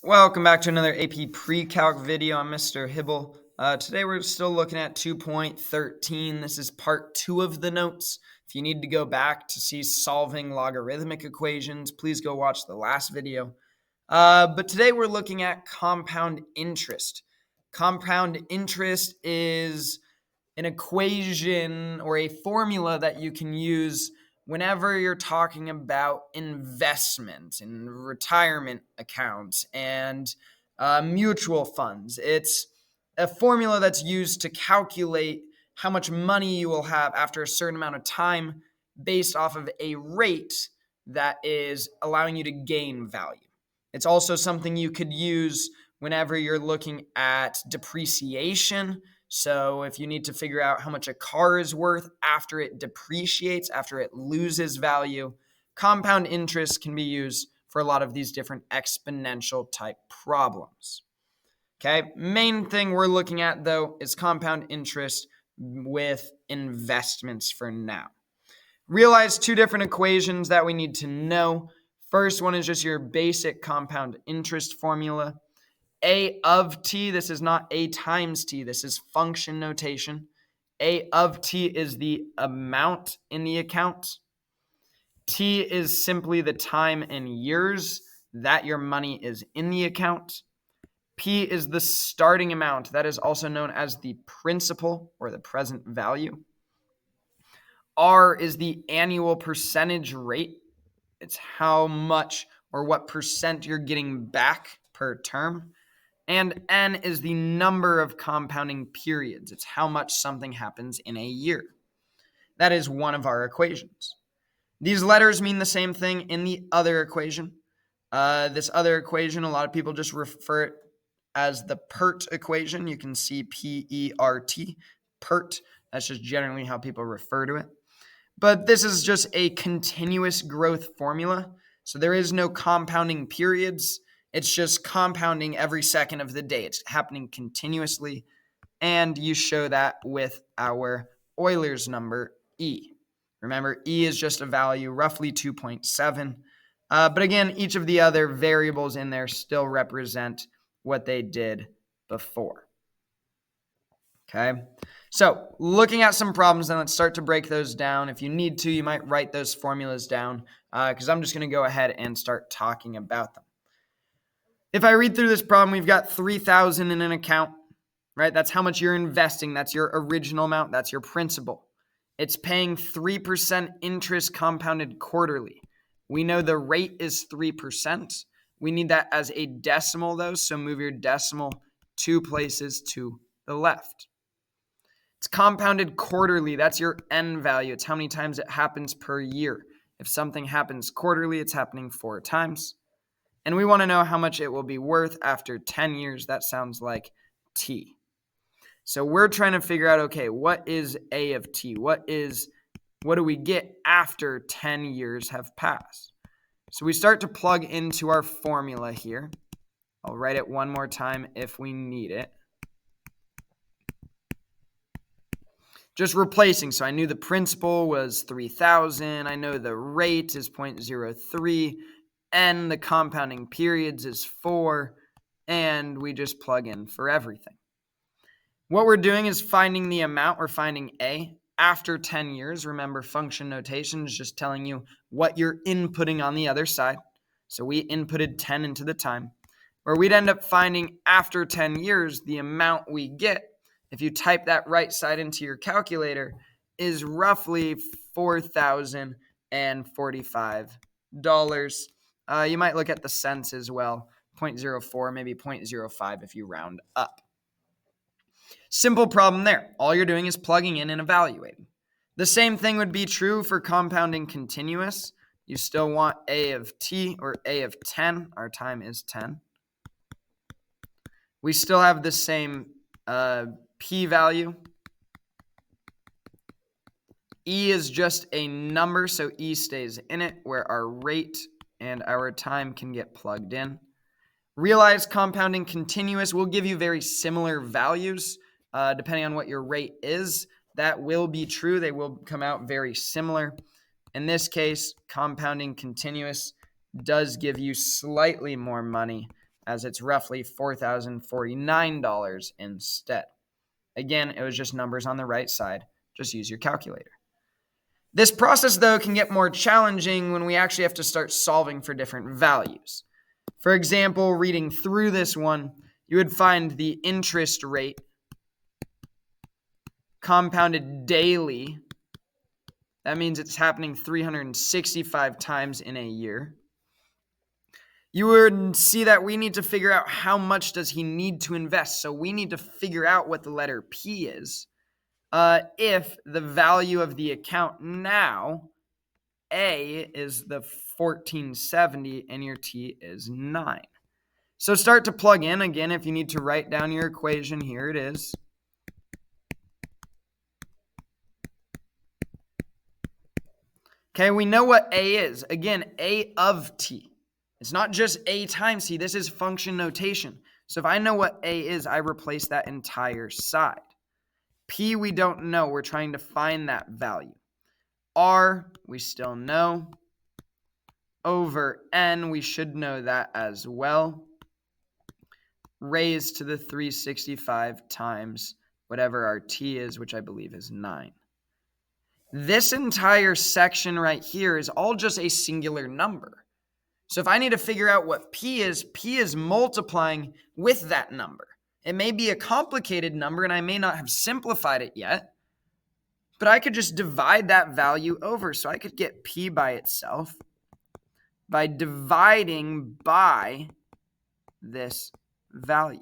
Welcome back to another AP Pre-Calc video. I'm Mr. Hibble. Today we're still looking at 2.13. This is part 2 of the notes. If you need to go back to see solving logarithmic equations, please go watch the last video. But today we're looking at compound interest. Compound interest is an equation or a formula that you can use whenever you're talking about investment and retirement accounts and mutual funds. It's a formula that's used to calculate how much money you will have after a certain amount of time based off of a rate that is allowing you to gain value. It's also something you could use whenever you're looking at depreciation. So if you need to figure out how much a car is worth after it depreciates, after it loses value, compound interest can be used for a lot of these different exponential type problems. Okay, main thing we're looking at though is compound interest with investments for now. Realize two different equations that we need to know. First one is just your basic compound interest formula. A of t, this is not A times t, this is function notation. A of t is the amount in the account. T is simply the time in years that your money is in the account. P is the starting amount, that is also known as the principal or the present value. R is the annual percentage rate. It's how much or what percent you're getting back per term. And N is the number of compounding periods. It's how much something happens in a year. That is one of our equations. These letters mean the same thing in the other equation. This other equation, a lot of people just refer it as the PERT equation. You can see P-E-R-T, PERT. That's just generally how people refer to it. But this is just a continuous growth formula. So there is no compounding periods. It's just compounding every second of the day. It's happening continuously. And you show that with our Euler's number, E. Remember, E is just a value, roughly 2.7. But again, each of the other variables in there still represent what they did before. Okay, so looking at some problems, then let's start to break those down. If you need to, you might write those formulas down because I'm just going to go ahead and start talking about them. If I read through this problem, we've got $3,000 in an account, right? That's how much you're investing. That's your original amount. That's your principal. It's paying 3% interest compounded quarterly. We know the rate is 3%. We need that as a decimal, though, so move your decimal 2 places to the left. It's compounded quarterly. That's your N value. It's how many times it happens per year. If something happens quarterly, it's happening 4 times. And we want to know how much it will be worth after 10 years. That sounds like T. So we're trying to figure out, okay, what is A of T? What do we get after 10 years have passed? So we start to plug into our formula here. I'll write it one more time if we need it. Just replacing. So I knew the principal was 3,000. I know the rate is 0.03. And the compounding periods is 4. And we just plug in for everything. What we're doing is finding the amount. We're finding A after 10 years. Remember, function notation is just telling you what you're inputting on the other side. So we inputted 10 into the time. Where we'd end up finding after 10 years, the amount we get, if you type that right side into your calculator, is roughly $4,045. You might look at the cents as well, 0.04, maybe 0.05 if you round up. Simple problem there. All you're doing is plugging in and evaluating. The same thing would be true for compounding continuous. You still want A of T or A of 10. Our time is 10. We still have the same P value. E is just a number, so E stays in it, where our rate and our time can get plugged in. Realize compounding continuous will give you very similar values, depending on what your rate is. That will be true. They will come out very similar. In this case, compounding continuous does give you slightly more money as it's roughly $4,049 instead. Again, it was just numbers on the right side. Just use your calculator. This process, though, can get more challenging when we actually have to start solving for different values. For example, reading through this one, you would find the interest rate compounded daily. That means it's happening 365 times in a year. You would see that we need to figure out how much does he need to invest. So we need to figure out what the letter P is. If the value of the account now, A is the 1470 and your T is 9. So start to plug in. Again, if you need to write down your equation, here it is. Okay, we know what A is. Again, A of T. It's not just A times T. This is function notation. So if I know what A is, I replace that entire side. P, we don't know. We're trying to find that value. R, we still know. Over N, we should know that as well. Raised to the 365 times whatever our T is, which I believe is 9. This entire section right here is all just a singular number. So if I need to figure out what P is multiplying with that number. It may be a complicated number and I may not have simplified it yet, but I could just divide that value over. So I could get P by itself by dividing by this value.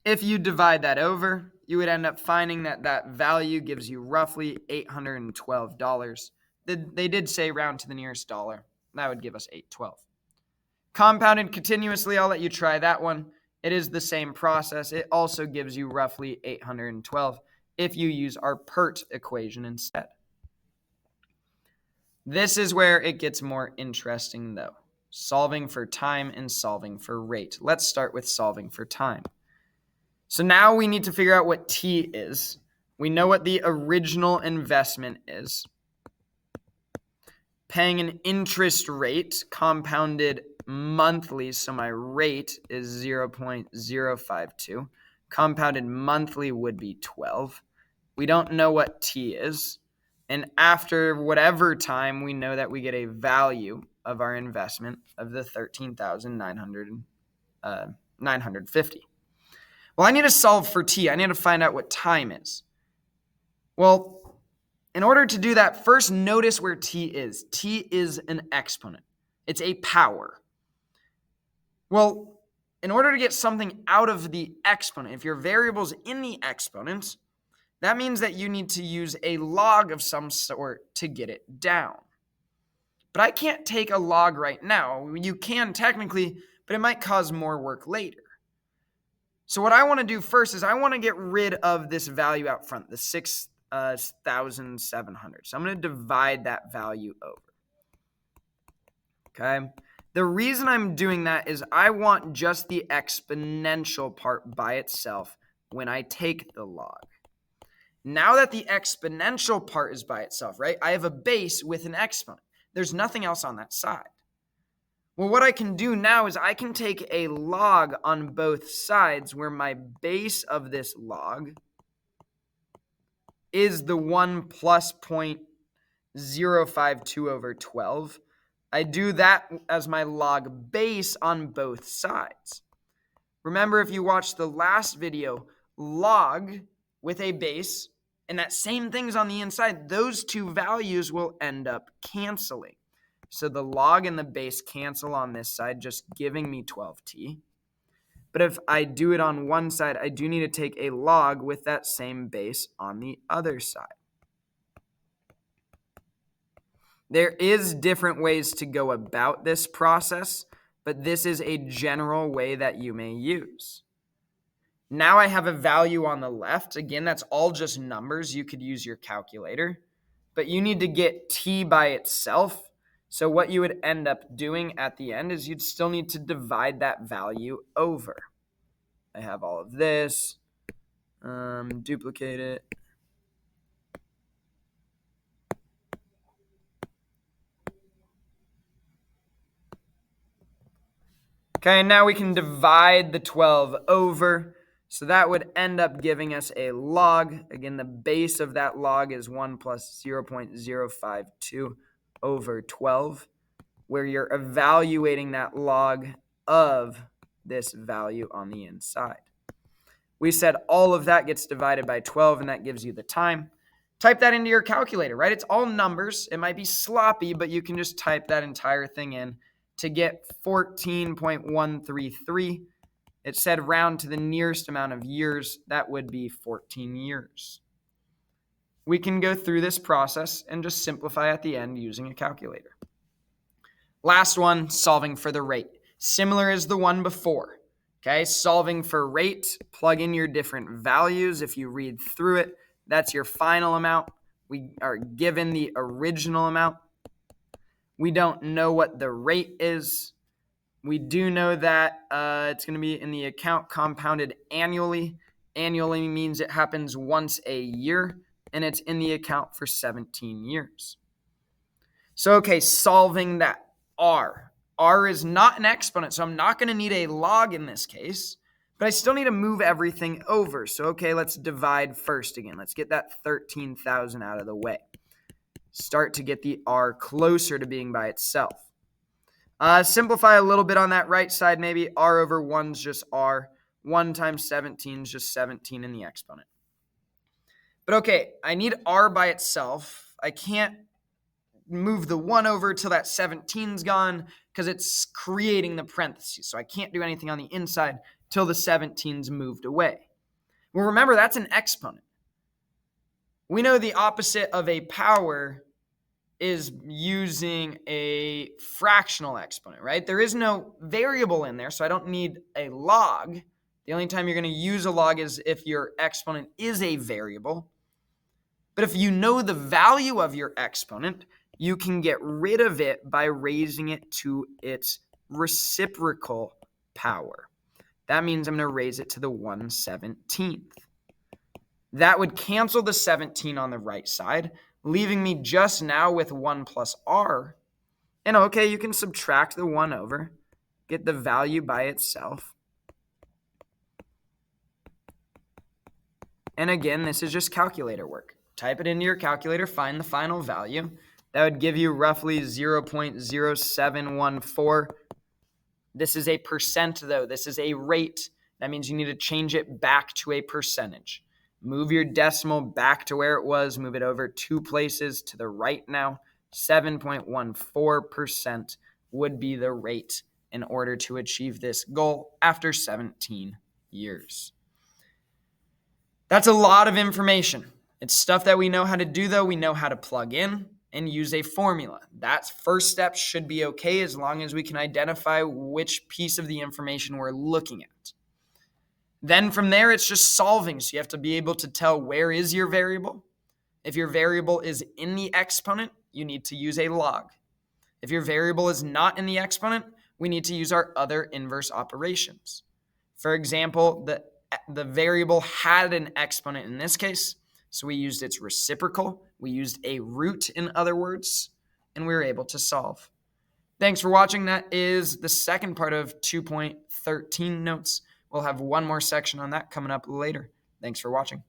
If you divide that over, you would end up finding that that value gives you roughly $812. They did say round to the nearest dollar. That would give us $812. Compounded continuously, I'll let you try that one. It is the same process. It also gives you roughly $812 if you use our PERT equation instead. This is where it gets more interesting, though. Solving for time and solving for rate. Let's start with solving for time. So now we need to figure out what T is. We know what the original investment is. Paying an interest rate compounded monthly, so my rate is 0.052. Compounded monthly would be 12. We don't know what T is. And after whatever time, we know that we get a value of our investment of the $13,950. Well, I need to solve for T. I need to find out what time is. Well, in order to do that, first notice where T is. T is an exponent. It's a power. Well, in order to get something out of the exponent, if your variable's in the exponent, that means that you need to use a log of some sort to get it down. But I can't take a log right now. You can technically, but it might cause more work later. So what I want to do first is I want to get rid of this value out front, the 6,700. So I'm going to divide that value over. Okay. The reason I'm doing that is I want just the exponential part by itself when I take the log. Now that the exponential part is by itself, right? I have a base with an exponent. There's nothing else on that side. Well, what I can do now is I can take a log on both sides where my base of this log is the 1 plus 0.052 over 12. I do that as my log base on both sides. Remember, if you watched the last video, log with a base, and that same thing's on the inside, those two values will end up canceling. So the log and the base cancel on this side, just giving me 12t. But if I do it on one side, I do need to take a log with that same base on the other side. There is different ways to go about this process, but this is a general way that you may use. Now I have a value on the left. Again, that's all just numbers. You could use your calculator, but you need to get t by itself. So what you would end up doing at the end is you'd still need to divide that value over. I have all of this. Duplicate it. Okay, now we can divide the 12 over. So that would end up giving us a log. Again, the base of that log is 1 plus 0.052 over 12, where you're evaluating that log of this value on the inside. We said all of that gets divided by 12, and that gives you the time. Type that into your calculator, right? It's all numbers. It might be sloppy, but you can just type that entire thing in to get 14.133. It said round to the nearest amount of years. That would be 14 years. We can go through this process and just simplify at the end using a calculator. Last one, solving for the rate. Similar as the one before. Okay, solving for rate, plug in your different values. If you read through it, that's your final amount. We are given the original amount. We don't know what the rate is. We do know that it's going to be in the account compounded annually. Annually means it happens once a year, and it's in the account for 17 years. So, okay, solving that R. R is not an exponent, so I'm not going to need a log in this case, but I still need to move everything over. So, okay, let's divide first again. Let's get that 13,000 out of the way. Start to get the R closer to being by itself. Simplify a little bit on that right side, maybe. R over 1 is just R. 1 times 17 is just 17 in the exponent. But okay, I need R by itself. I can't move the 1 over till that 17's gone because it's creating the parentheses. So I can't do anything on the inside till the 17's moved away. Well, remember, that's an exponent. We know the opposite of a power is using a fractional exponent, right? There is no variable in there, so I don't need a log. The only time you're going to use a log is if your exponent is a variable. But if you know the value of your exponent, you can get rid of it by raising it to its reciprocal power. That means I'm going to raise it to the 1/17th. That would cancel the 17 on the right side, leaving me just now with 1 plus R. And okay, you can subtract the 1 over, get the value by itself. And again, this is just calculator work. Type it into your calculator, find the final value. That would give you roughly 0.0714. This is a percent, though. This is a rate. That means you need to change it back to a percentage. Move your decimal back to where it was. Move it over 2 places to the right now. 7.14% would be the rate in order to achieve this goal after 17 years. That's a lot of information. It's stuff that we know how to do, though. We know how to plug in and use a formula. That first step should be okay as long as we can identify which piece of the information we're looking at. Then from there, it's just solving. So you have to be able to tell where is your variable. If your variable is in the exponent, you need to use a log. If your variable is not in the exponent, we need to use our other inverse operations. For example, the variable had an exponent in this case, so we used its reciprocal. We used a root, in other words, and we were able to solve. Thanks for watching. That is the second part of 2.13 notes. We'll have one more section on that coming up later. Thanks for watching.